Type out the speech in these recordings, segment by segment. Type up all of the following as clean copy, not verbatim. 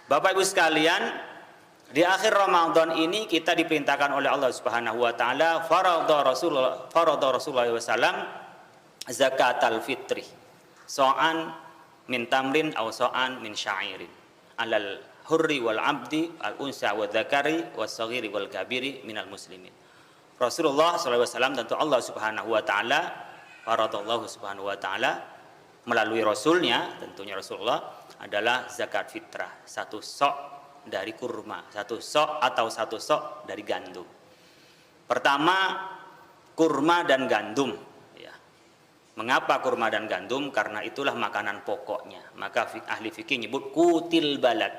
Bapak Ibu sekalian, di akhir Ramadan ini kita diperintahkan oleh Allah Subhanahu wa taala faradha Rasulullah wasallam zakatal fitri. So'an min tamrin aw so'an min sya'irin. Alal hurri wal abdi al unsa wa dzakari was saghiri wal kabiri minal muslimin. Rasulullah SAW, tentu Allah Subhanahu wa taala, faradallahu Subhanahu wa taala melalui rasulnya, tentunya Rasulullah, adalah zakat fitrah, satu sok dari kurma, satu sok atau satu sok dari gandum. Pertama, kurma dan gandum ya. Mengapa kurma dan gandum? Karena itulah makanan pokoknya. Maka ahli fikih nyebut kutil balad,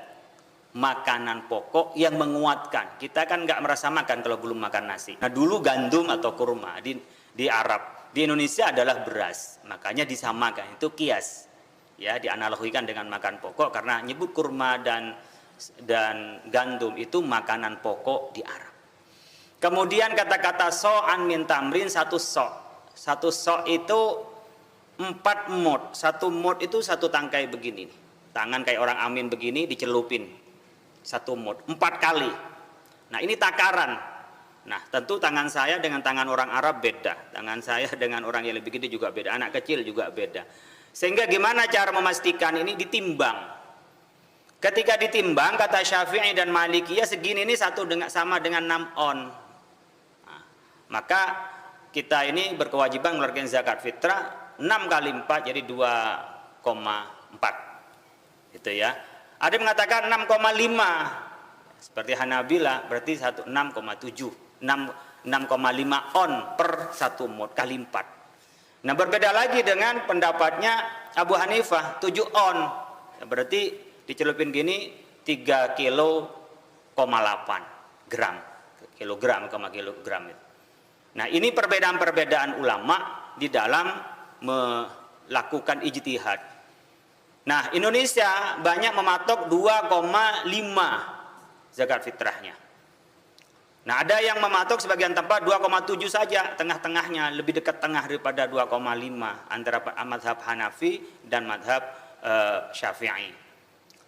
makanan pokok yang menguatkan. Kita kan nggak merasa makan kalau belum makan nasi. Nah dulu gandum atau kurma di Arab, di Indonesia adalah beras, makanya disamakan, itu kias ya, dianalogikan dengan makan pokok karena nyebut kurma dan gandum itu makanan pokok di Arab. Kemudian kata-kata so'an min tamrin, satu sok itu 4 mud. Satu mud itu satu tangkai begini, tangan kayak orang amin begini dicelupin, 1 mud 4 kali. Nah ini takaran. Nah tentu tangan saya dengan tangan orang Arab beda, tangan saya dengan orang yang lebih gede juga beda, anak kecil juga beda. Sehingga gimana cara memastikan ini? Ditimbang. Ketika ditimbang, kata Syafi'i dan Malikiyah, segini ini sama dengan 6 on. Nah, maka kita ini berkewajiban mengeluarkan zakat fitrah 6 kali 4 jadi 2,4 gitu ya. Ada yang mengatakan 6,5 seperti Hanabilah, berarti 6,7 6,5 on per 1 mud kali 4. Nah berbeda lagi dengan pendapatnya Abu Hanifah, 7 on ya, berarti dicelupin gini 3,8 gram kilogram. Nah ini perbedaan-perbedaan ulama di dalam melakukan ijtihad. Nah Indonesia banyak mematok 2,5 zakat fitrahnya. Nah ada yang mematok sebagian tempat 2,7 saja, tengah-tengahnya, lebih dekat tengah daripada 2,5 antara mazhab Hanafi dan mazhab Syafi'i.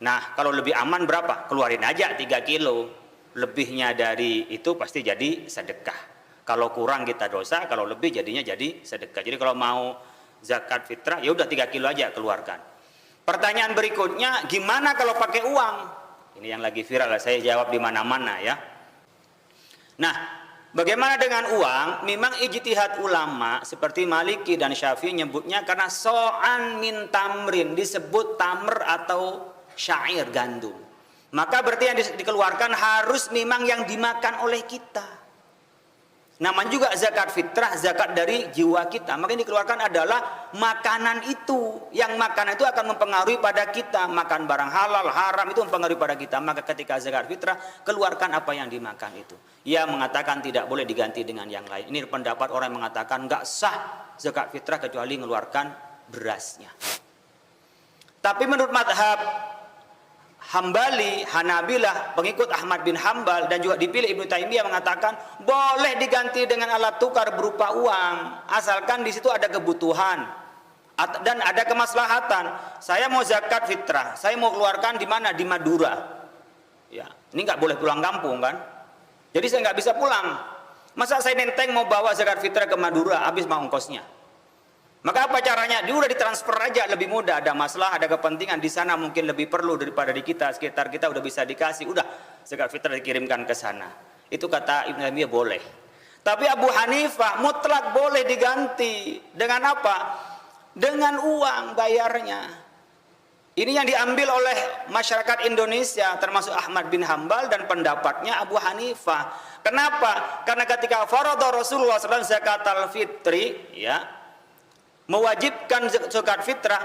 Nah kalau lebih aman berapa? Keluarin aja 3 kilo, lebihnya dari itu pasti jadi sedekah. Kalau kurang kita dosa, kalau lebih jadinya jadi sedekah. Jadi kalau mau zakat fitrah ya udah 3 kilo aja keluarkan. Pertanyaan berikutnya, gimana kalau pakai uang? Ini yang lagi viral, saya jawab di mana-mana ya. Nah, bagaimana dengan uang? Memang ijtihad ulama seperti Maliki dan Syafi'i nyebutnya karena so'an min tamrin, disebut tamr atau syair, gandum. Maka berarti yang dikeluarkan harus memang yang dimakan oleh kita. Namanya juga zakat fitrah, zakat dari jiwa kita. Maka yang dikeluarkan adalah makanan itu. Yang makanan itu akan mempengaruhi pada kita. Makan barang halal, haram itu mempengaruhi pada kita. Maka ketika zakat fitrah, keluarkan apa yang dimakan itu. Ia mengatakan tidak boleh diganti dengan yang lain. Ini pendapat orang yang mengatakan nggak sah zakat fitrah kecuali mengeluarkan berasnya. Tapi menurut madhab Hambali, Hanabilah, pengikut Ahmad bin Hambal dan juga dipilih Ibnu Taimiyah mengatakan boleh diganti dengan alat tukar berupa uang asalkan di situ ada kebutuhan dan ada kemaslahatan. Saya mau zakat fitrah, saya mau keluarkan di mana? Di Madura. Ya, ini nggak boleh pulang kampung kan? Jadi saya nggak bisa pulang. Masa saya nenteng mau bawa zakat fitrah ke Madura, habis mau ongkosnya. Maka apa caranya? Dia udah ditransfer aja, lebih mudah. Ada masalah, ada kepentingan di sana mungkin lebih perlu daripada di kita, sekitar kita udah bisa dikasih, udah zakat fitrah dikirimkan ke sana. Itu kata Ibnu Taimiyah boleh. Tapi Abu Hanifah mutlak boleh diganti dengan apa? Dengan uang bayarnya. Ini yang diambil oleh masyarakat Indonesia termasuk Ahmad bin Hambal dan pendapatnya Abu Hanifah. Kenapa? Karena ketika faradha Rasulullah SAW zakatal fitri ya, mewajibkan zakat fitrah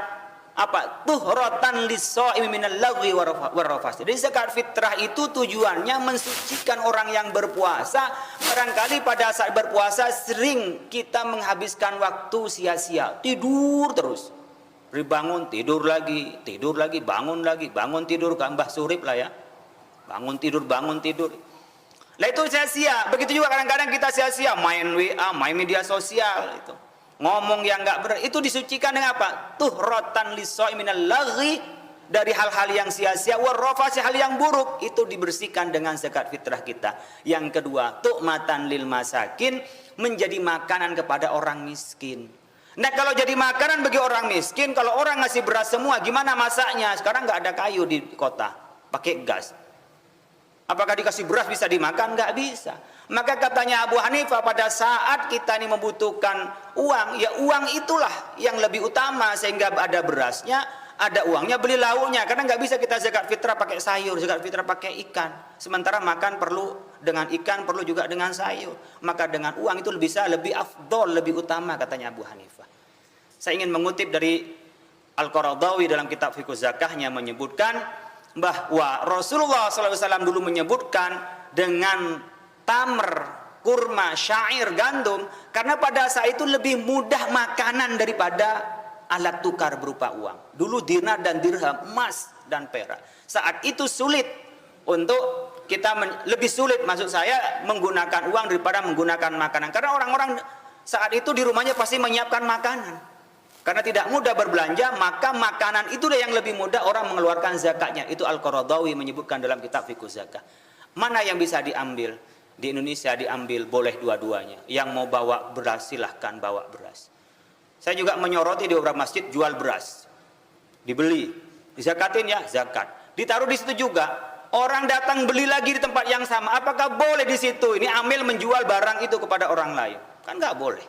apa? Tuhratan lis-shaimi minal lagwi warrafas. Jadi zakat fitrah itu tujuannya mensucikan orang yang berpuasa. Barangkali pada saat berpuasa sering kita menghabiskan waktu sia-sia, tidur terus. Bangun tidur lagi, bangun lagi, bangun tidur, Mbah Surip lah ya. Bangun tidur. Lah itu sia-sia. Begitu juga kadang-kadang kita sia-sia main WA, main media sosial itu. Ngomong yang enggak benar itu disucikan dengan apa? Tuhratan lis-shaimi minal lagwi dari hal-hal yang sia-sia, warrafasi, hal yang buruk, itu dibersihkan dengan zakat fitrah kita. Yang kedua, tu'matan lil masakin, menjadi makanan kepada orang miskin. Nah, kalau jadi makanan bagi orang miskin, kalau orang ngasih beras semua, gimana masaknya? Sekarang nggak ada kayu di kota, pakai gas. Apakah dikasih beras bisa dimakan? Nggak bisa. Maka katanya Abu Hanifah, pada saat kita ini membutuhkan uang, ya uang itulah yang lebih utama, sehingga ada berasnya, ada uangnya, beli lauknya. Karena nggak bisa kita zakat fitrah pakai sayur, zakat fitrah pakai ikan. Sementara makan perlu dengan ikan, perlu juga dengan sayur. Maka dengan uang itu bisa lebih afdol, lebih utama, katanya Abu Hanifah. Saya ingin mengutip dari Al-Qaradawi dalam kitab Fiqh Zakahnya, menyebutkan bahwa Rasulullah SAW dulu menyebutkan dengan tamr, kurma, syair, gandum, karena pada saat itu lebih mudah makanan daripada alat tukar berupa uang. Dulu dinar dan dirham, emas dan perak. Saat itu sulit untuk kita, lebih sulit maksud saya, menggunakan uang daripada menggunakan makanan. Karena orang-orang saat itu di rumahnya pasti menyiapkan makanan. Karena tidak mudah berbelanja, maka makanan itulah yang lebih mudah orang mengeluarkan zakatnya. Itu Al-Qaradawi menyebutkan dalam kitab Fiqh Zakah. Mana yang bisa diambil? Di Indonesia diambil, boleh dua-duanya. Yang mau bawa beras, silahkan bawa beras. Saya juga menyoroti di beberapa masjid jual beras. Dibeli, dizakatin ya, zakat. Ditaruh di situ juga. Orang datang beli lagi di tempat yang sama. Apakah boleh di situ ini amil menjual barang itu kepada orang lain? Kan nggak boleh.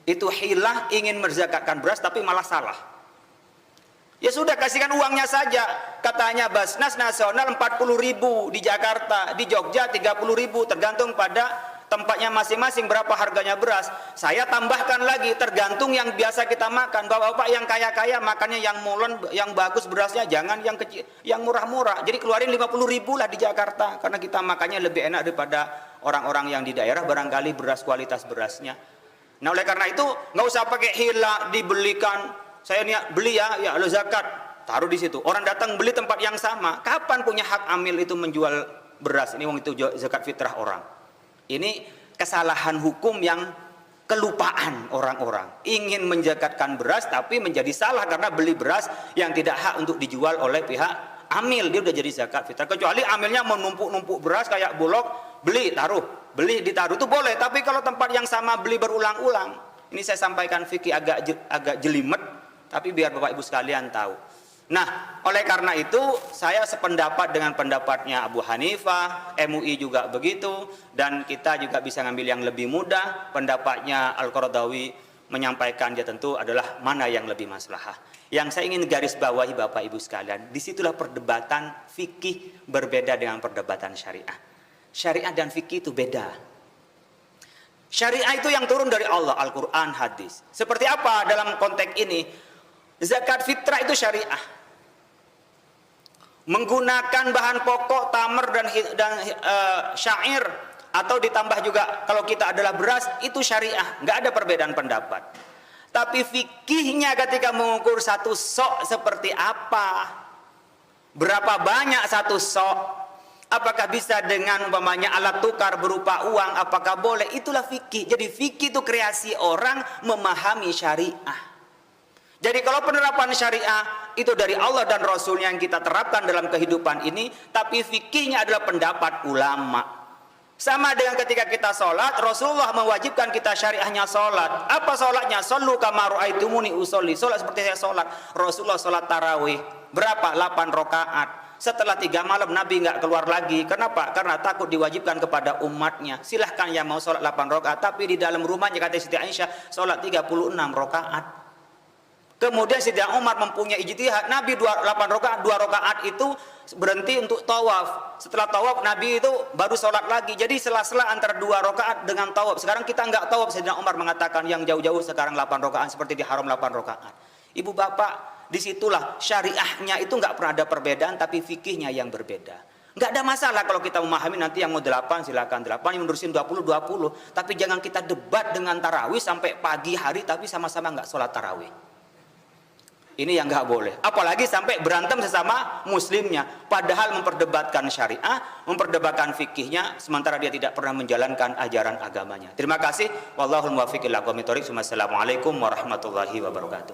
Itu hilah, ingin merzakatkan beras tapi malah salah. Ya sudah, kasihkan uangnya saja. Katanya Basnas nasional 40.000 di Jakarta, di Jogja 30.000, tergantung pada tempatnya masing-masing berapa harganya beras. Saya tambahkan lagi, tergantung yang biasa kita makan. Bapak-bapak yang kaya-kaya makannya yang molen, yang bagus berasnya, jangan yang kecil, yang murah-murah. Jadi keluarin 50.000 lah di Jakarta, karena kita makannya lebih enak daripada orang-orang yang di daerah, barangkali beras, kualitas berasnya. Nah, oleh karena itu nggak usah pakai hila dibelikan. Saya niat beli ya lo zakat, taruh di situ. Orang datang beli tempat yang sama. Kapan punya hak amil itu menjual beras? Ini wong itu zakat fitrah orang. Ini kesalahan hukum yang kelupaan orang-orang. Ingin menzakatkan beras tapi menjadi salah karena beli beras yang tidak hak untuk dijual oleh pihak amil. Dia udah jadi zakat fitrah. Kecuali amilnya menumpuk-numpuk beras kayak bulog, beli taruh, beli ditaruh itu boleh. Tapi kalau tempat yang sama beli berulang-ulang, ini saya sampaikan fikih agak jelimet, tapi biar Bapak Ibu sekalian tahu. Nah, oleh karena itu saya sependapat dengan pendapatnya Abu Hanifah, MUI juga begitu, dan kita juga bisa ngambil yang lebih mudah. Pendapatnya Al-Qaradawi menyampaikan dia tentu adalah mana yang lebih maslahah. Yang saya ingin garis bawahi Bapak Ibu sekalian, disitulah perdebatan fikih berbeda dengan perdebatan syariah. Syariah dan fikih itu beda. Syariah itu yang turun dari Allah, Al-Quran, hadis. Seperti apa dalam konteks ini? Zakat fitrah itu syariah. Menggunakan bahan pokok tamar dan syair, atau ditambah juga kalau kita adalah beras, itu syariah. Nggak ada perbedaan pendapat. Tapi fikihnya ketika mengukur satu sok seperti apa, berapa banyak satu sok, apakah bisa dengan umpamanya alat tukar berupa uang, apakah boleh, itulah fikih. Jadi fikih itu kreasi orang memahami syariah. Jadi kalau penerapan syariah itu dari Allah dan Rasulnya yang kita terapkan dalam kehidupan ini, tapi fikihnya adalah pendapat ulama. Sama dengan ketika kita sholat, Rasulullah mewajibkan kita syariahnya sholat. Apa sholatnya? Shollu kama ra'aitumuni usolli. Sholat seperti saya sholat. Rasulullah sholat tarawih. Berapa? 8 rakaat. Setelah 3 malam Nabi nggak keluar lagi. Kenapa? Karena takut diwajibkan kepada umatnya. Silahkan yang mau sholat 8 rakaat, tapi di dalam rumahnya kata Siti Aisyah sholat 36 rakaat. Kemudian Sayyidina Umar mempunyai ijtihad, Nabi 8 rakaat, 2 rakaat itu berhenti untuk tawaf. Setelah tawaf Nabi itu baru sholat lagi. Jadi sela-sela antara 2 rakaat dengan tawaf. Sekarang kita nggak tawaf. Sayyidina Umar mengatakan yang jauh-jauh sekarang 8 rakaat seperti di haram 8 rakaat. Ibu bapak, disitulah syariahnya itu nggak pernah ada perbedaan, tapi fikihnya yang berbeda. Nggak ada masalah kalau kita memahami nanti yang mau 8 silakan 8, yang menerusin 20. Tapi jangan kita debat dengan tarawih sampai pagi hari tapi sama-sama nggak sholat tarawih. Ini yang nggak boleh. Apalagi sampai berantem sesama muslimnya. Padahal memperdebatkan syariah, memperdebatkan fikihnya, sementara dia tidak pernah menjalankan ajaran agamanya. Terima kasih. Wallahul muwaffiq ila aqwamit thoriq. Wassalamualaikum warahmatullahi wabarakatuh.